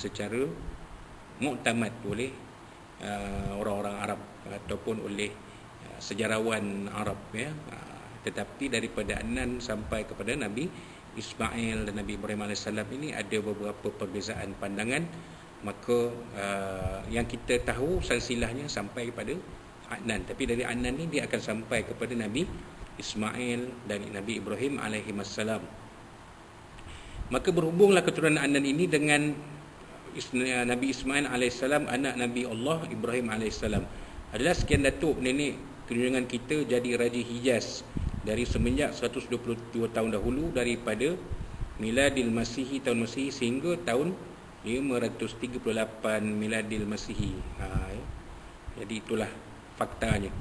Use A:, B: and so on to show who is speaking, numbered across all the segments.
A: secara muktamad oleh orang-orang Arab ataupun oleh sejarawan Arab, ya. Tetapi daripada Adnan sampai kepada Nabi Ismail dan Nabi Ibrahim AS ini ada beberapa perbezaan pandangan. Maka yang kita tahu silsilahnya sampai kepada Adnan, tapi dari Adnan ni dia akan sampai kepada Nabi Ismail dan Nabi Ibrahim alaihissalam. Maka berhubunglah keturunan Adnan ini dengan Nabi Ismail alaihissalam, anak Nabi Allah Ibrahim alaihissalam. Adalah sekian datuk nenek junjungan kita jadi Raja Hijaz dari semenjak 122 tahun dahulu daripada miladil Masihi, tahun Masihi, sehingga tahun 538 miladil Masihi. Jadi itulah faktanya,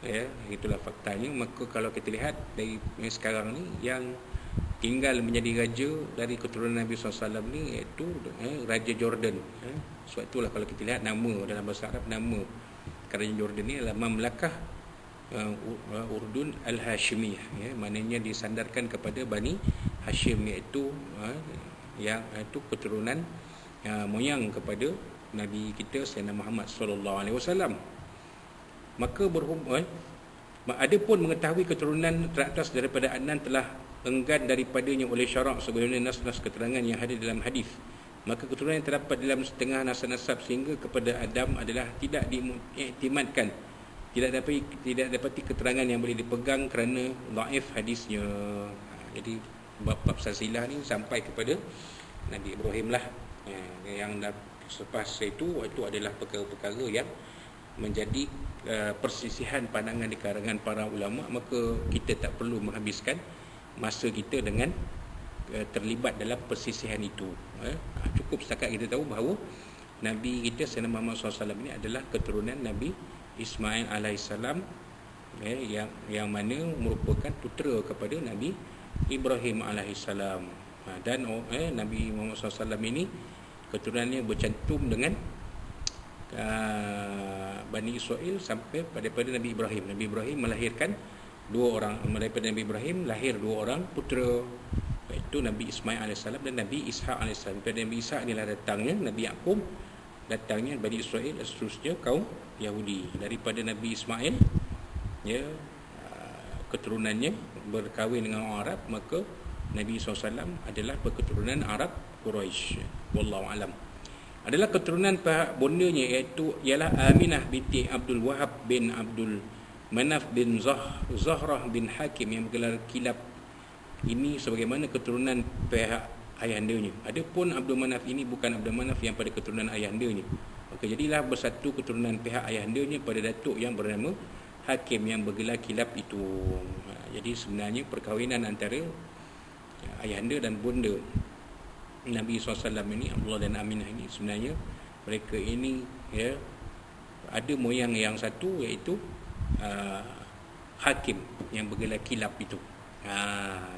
A: ya, itulah faktanya. Maka kalau kita lihat dari sekarang ni, yang tinggal menjadi raja dari keturunan Nabi SAW ni iaitu Raja Jordan. Sebab itulah kalau kita lihat nama dalam bahasa Arab, nama kerajaan Jordan ni adalah Mamlakah Urdun Al-Hashimiyah, ya, maknanya disandarkan kepada Bani Hashim, iaitu yang itu keturunan moyang kepada Nabi kita Sayyidina Muhammad SAW. Maka adapun mengetahui keturunan teratas daripada Adnan telah enggan daripadanya oleh syarak sebagaimana nas-nas keterangan yang ada dalam hadis. Maka keturunan yang terdapat dalam setengah nasab-nasab sehingga kepada Adam adalah tidak diiktimadkan, tidak dapati keterangan yang boleh dipegang kerana dhaif hadisnya. Jadi bab silsilah ni sampai kepada Nabi Ibrahim lah. Yang selepas itu adalah perkara-perkara yang menjadi persisihan pandangan di kalangan para ulama. Maka kita tak perlu menghabiskan masa kita dengan terlibat dalam persisihan itu. Cukup setakat kita tahu bahawa Nabi kita Sayyidina Muhammad SAW ini adalah keturunan Nabi Ismail alaihissalam, yang mana merupakan putera kepada Nabi Ibrahim alaihissalam. Dan Nabi Muhammad SAW ini keturunannya bercantum dengan Bani Israel sampai pada Nabi Ibrahim. Nabi Ibrahim melahirkan dua orang, daripada Nabi Ibrahim lahir dua orang putera, iaitu Nabi Ismail AS dan Nabi Ishaq AS. Daripada Nabi Ishaq inilah datangnya Nabi Yaqub, datangnya Bani Israel, seterusnya kaum Yahudi. Daripada Nabi Ismail, ya, keturunannya berkahwin dengan orang Arab, maka Nabi SAW adalah berketurunan Arab Quraisy. Wallahu alam. Adalah keturunan pihak bondanya, ialah Aminah binti Abdul Wahab bin Abdul Manaf bin Zahrah bin Hakim yang bergelar Kilab. Ini sebagaimana keturunan pihak ayahandanya. Adapun Abdul Manaf ini bukan Abdul Manaf yang pada keturunan ayahandanya. Maka jadilah bersatu keturunan pihak ayahandanya pada datuk yang bernama Hakim yang bergelar Kilab itu. Jadi sebenarnya perkahwinan antara ayahanda dan bunda Nabi SAW ini, Abdullah dan Aminah ini, sebenarnya mereka ini, ya, ada moyang yang satu, iaitu Hakim yang bergelar Kilab itu.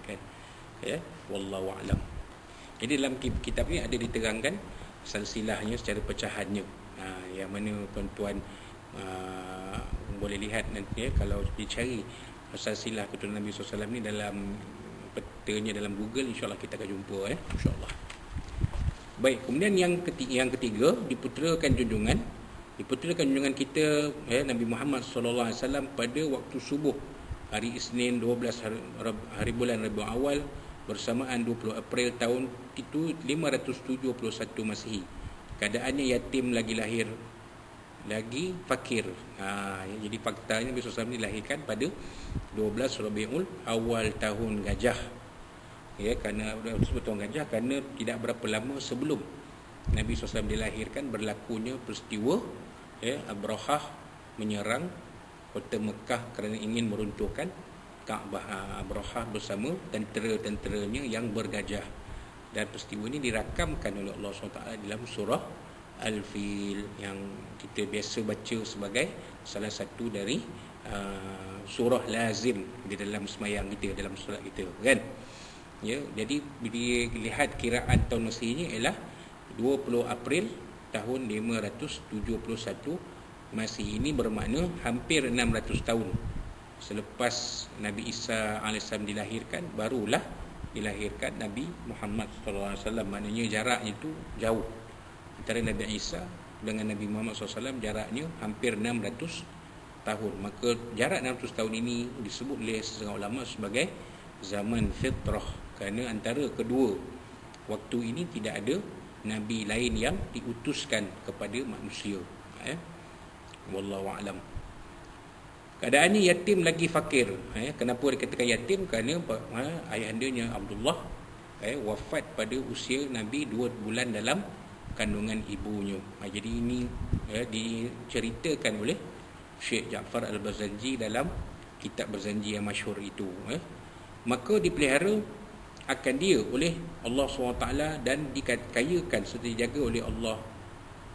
A: Kan, ya, wallahu a'lam. Jadi dalam kitab ni ada diterangkan silsilahnya secara pecahannya, yang mana tuan-tuan boleh lihat nanti, ya, kalau dicari silsilah keturunan Nabi SAW ni dalam petanya dalam Google, insyaAllah kita akan jumpa, insyaAllah. Baik, kemudian yang ketiga, diputerakan junjungan kita, Nabi Muhammad SAW pada waktu subuh hari Isnin 12 hari bulan Rabiul Awal bersamaan 20 April tahun itu 571 Masihi. Keadaannya yatim, lagi lahir, lagi fakir. Jadi faktanya Nabi SAW dilahirkan pada 12 Rabiul Awal tahun gajah. Ya, kerana sebut tahun gajah kerana tidak berapa lama sebelum Nabi SAW dilahirkan berlakunya peristiwa, Abrahah menyerang kota Mekah kerana ingin meruntuhkan Kaabah. Abrahah bersama tentera-tenteranya yang bergajah. Dan peristiwa ini dirakamkan oleh Allah SWT dalam surah Al-Fil yang kita biasa baca sebagai salah satu dari surah lazim di dalam sembahyang kita, dalam solat kita, kan? Ya, jadi dilihat kiraan tahun Masihinya ialah 20 April tahun 571 Masihi. Ini bermakna hampir 600 tahun selepas Nabi Isa AS dilahirkan, barulah dilahirkan Nabi Muhammad SAW. Maknanya jaraknya itu jauh. Antara Nabi Isa dengan Nabi Muhammad SAW jaraknya hampir 600 tahun. Maka jarak 600 tahun ini disebut oleh setengah ulama sebagai zaman fitrah, kerana antara kedua waktu ini tidak ada Nabi lain yang diutuskan kepada manusia. Wallahu a'lam. Keadaan ni yatim lagi fakir. Kenapa dikatakan yatim? Kerana ayahandanya Abdullah wafat pada usia Nabi 2 bulan dalam kandungan ibunya. Jadi ini diceritakan oleh Syekh Ja'far Al-Barzanji dalam kitab Barzanji yang masyhur itu. Maka dipelihara akan dia oleh Allah SWT dan dikayakan serta dijaga oleh Allah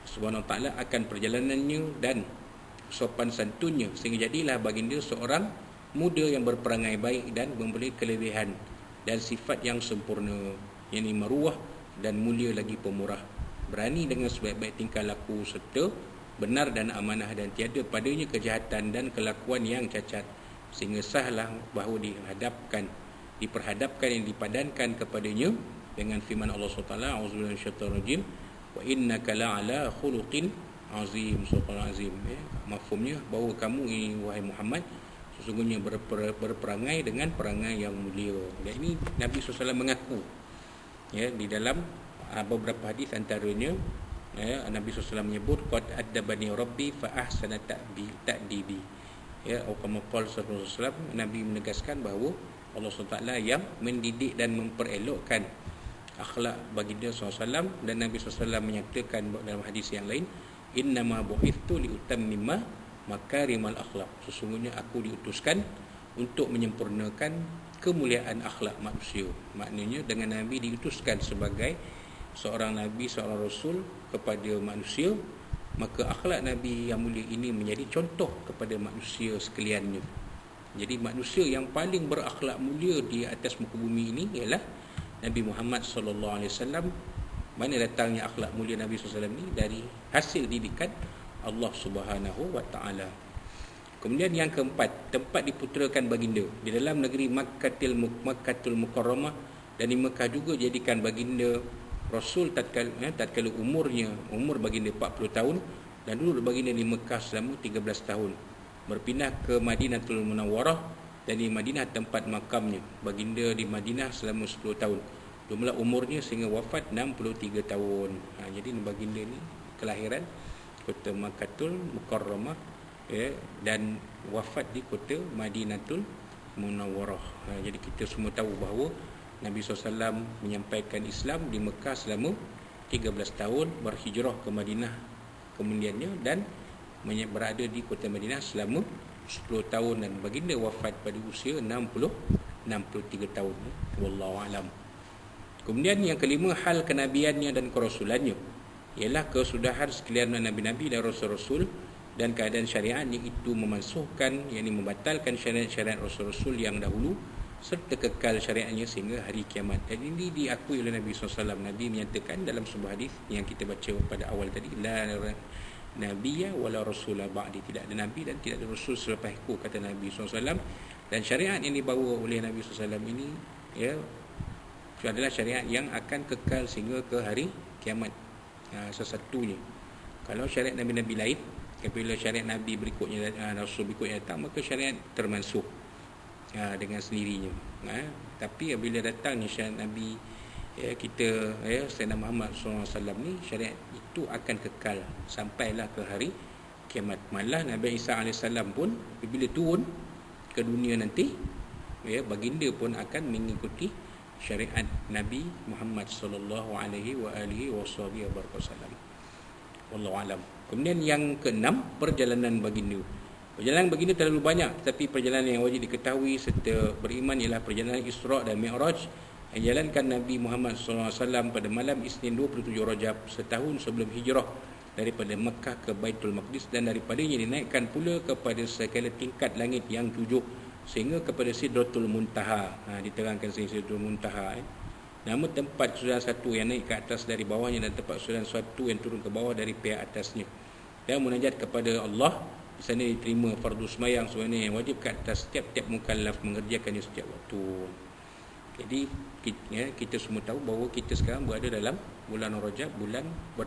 A: SWT akan perjalanannya dan sopan santunnya, sehingga jadilah baginda seorang muda yang berperangai baik dan memberi kelebihan dan sifat yang sempurna, yakni maruah dan mulia lagi pemurah, berani dengan sebaik-baik tingkah laku serta benar dan amanah, dan tiada padanya kejahatan dan kelakuan yang cacat, sehingga sahlah bahawa diperhadapkan yang dipadankan kepadanya dengan firman Allah SWT, a'udzubillahi minasyaitonir rajim, wa innaka la'ala khuluqin azim, surah azim. Mafhumnya bahawa kamu ini wahai Muhammad sesungguhnya berperangai dengan perangai yang mulia. Dan ini Nabi SAW mengaku di dalam beberapa hadis, antaranya Nabi SAW menyebut qad addabani rabbi fa ahsana ta'dibi. Atau kama qala sallallahu alaihi wasallam, Nabi menegaskan bahawa Allah SWT yang mendidik dan memperelokkan akhlak baginda SAW, dan Nabi SAW menyatakan dalam hadis yang lain, innama bu'ithtu liutammima makarimal akhlak, sesungguhnya aku diutuskan untuk menyempurnakan kemuliaan akhlak manusia. Maknanya dengan Nabi diutuskan sebagai seorang Nabi, seorang Rasul kepada manusia, maka akhlak Nabi yang mulia ini menjadi contoh kepada manusia sekaliannya. Jadi manusia yang paling berakhlak mulia di atas muka bumi ini ialah Nabi Muhammad SAW. Mana datangnya akhlak mulia Nabi SAW ni? Dari hasil didikan Allah Subhanahu wa taala. Kemudian yang keempat, tempat diputerakan baginda di dalam negeri Makkatul Mukarramah, dan di Mekah juga jadikan baginda Rasul tatkala umur baginda 40 tahun, dan duduk baginda di Mekah selama 13 tahun. Berpindah ke Madinatul Munawwarah, dan di Madinah tempat makamnya. Baginda di Madinah selama 10 tahun. Jumlah umurnya sehingga wafat 63 tahun. Jadi baginda ni kelahiran kota Makkatul Mukarramah dan wafat di kota Madinatul Munawwarah. Jadi kita semua tahu bahawa Nabi SAW menyampaikan Islam di Mekah selama 13 tahun, berhijrah ke Madinah kemudiannya, dan berada di kota Madinah selama 10 tahun, dan baginda wafat pada usia 63 tahun. Wallahu a'lam. Kemudian yang kelima, hal kenabiannya dan kerasulannya, ialah kesudahan sekalian nabi-nabi dan rasul-rasul, dan keadaan syariat yang itu memansuhkan, yakni membatalkan syariat-syariat rasul-rasul yang dahulu, serta kekal syariatnya sehingga hari kiamat. Dan ini diakui oleh Nabi SAW. Nabi menyatakan dalam sebuah hadis yang kita baca pada awal tadi, la nabiyya wala rasulah ba'di, tidak ada nabi dan tidak ada rasul selepasku, kata Nabi SAW. Dan syariat yang dibawa oleh Nabi SAW ini adalah syariat yang akan kekal sehingga ke hari kiamat. Sesatunya, kalau syariat nabi-nabi lain, apabila syariat nabi berikutnya, rasul berikutnya datang, maka syariat termansuh dengan sendirinya. Tapi apabila datang syariat nabi kita, Sayyidina Muhammad SAW ni, syariat itu akan kekal sampailah ke hari kiamat. Malah Nabi Isa AS pun apabila turun ke dunia nanti, baginda pun akan mengikuti syariat Nabi Muhammad sallallahu alaihi wasallam. Wallahu alam. Kemudian yang keenam, perjalanan baginda. Perjalanan baginda terlalu banyak, tetapi perjalanan yang wajib diketahui serta beriman ialah perjalanan Isra' dan Mi'raj yang dijalankan Nabi Muhammad SAW pada malam Isnin 27 Rajab, setahun sebelum hijrah daripada Mekah ke Baitul Maqdis, dan daripadanya dinaikkan pula kepada segala tingkat langit yang 7 sehingga kepada Sidratul Muntaha. Diterangkan Sidratul Muntaha. Nama tempat susulan satu yang naik ke atas dari bawahnya, dan tempat susulan satu yang turun ke bawah dari pihak atasnya. Dan munajat kepada Allah. Di sana diterima fardu sembahyang sebenarnya yang wajib ke atas setiap mukallaf mengerjakannya setiap waktu. Jadi kita semua tahu bahawa kita sekarang berada dalam bulan Rajab, bulan